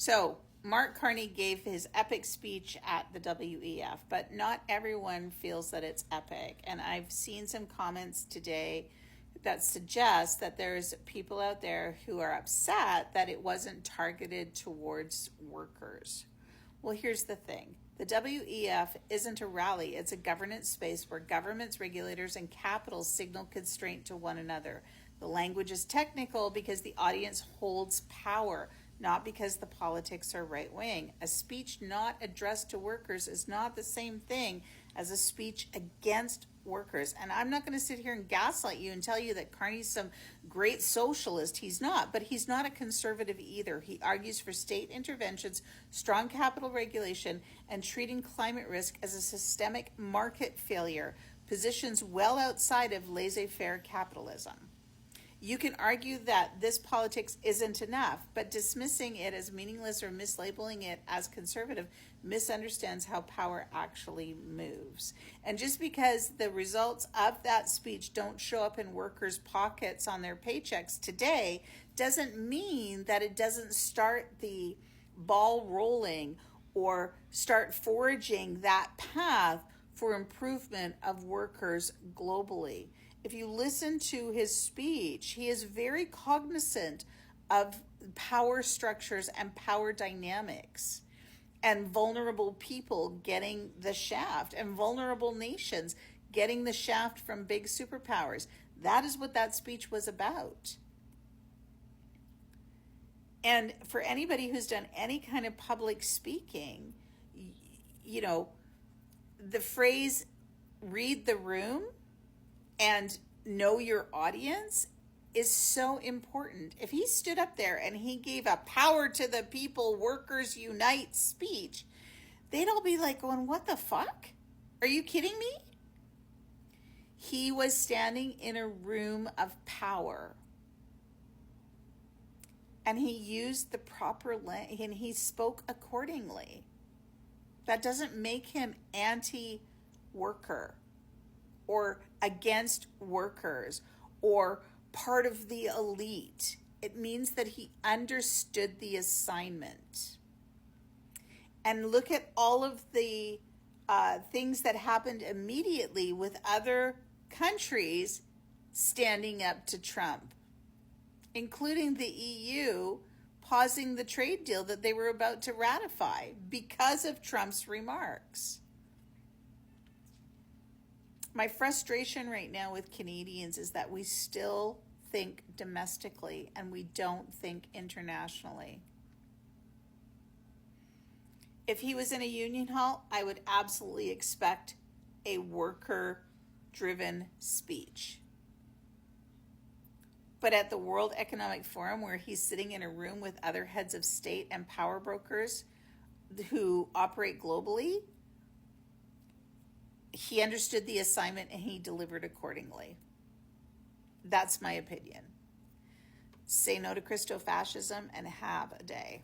So, Mark Carney gave his epic speech at the WEF, but not everyone feels that it's epic. And I've seen some comments today that suggest that there's people out there who are upset that it wasn't targeted towards workers. Well, here's the thing. The WEF isn't a rally, it's a governance space where governments, regulators, and capital signal constraint to one another. The language is technical because the audience holds power, not because the politics are right wing. A speech not addressed to workers is not the same thing as a speech against workers. And I'm not going to sit here and gaslight you and tell you that Carney's some great socialist. He's not, but he's not a conservative either. He argues for state interventions, strong capital regulation, and treating climate risk as a systemic market failure, positions well outside of laissez-faire capitalism. You can argue that this politics isn't enough, but dismissing it as meaningless or mislabeling it as conservative misunderstands how power actually moves. And just because the results of that speech don't show up in workers' pockets on their paychecks today doesn't mean that it doesn't start the ball rolling or start forging that path for improvement of workers globally. If you listen to his speech, he is very cognizant of power structures and power dynamics and vulnerable people getting the shaft and vulnerable nations getting the shaft from big superpowers. That is what that speech was about. And for anybody who's done any kind of public speaking, you know, the phrase read the room and know your audience is so important. If he stood up there and he gave a power to the people, workers unite speech, they'd all be like going, what the fuck? Are you kidding me? He was standing in a room of power. And he used the proper language and he spoke accordingly. That doesn't make him anti-worker or against workers or part of the elite. It means that he understood the assignment. And look at all of the things that happened immediately with other countries standing up to Trump, including the EU pausing the trade deal that they were about to ratify because of Trump's remarks. My frustration right now with Canadians is that we still think domestically and we don't think internationally. If he was in a union hall, I would absolutely expect a worker-driven speech. But at the World Economic Forum, where he's sitting in a room with other heads of state and power brokers who operate globally, he understood the assignment and he delivered accordingly. That's my opinion. Say no to Christo-fascism and have a day.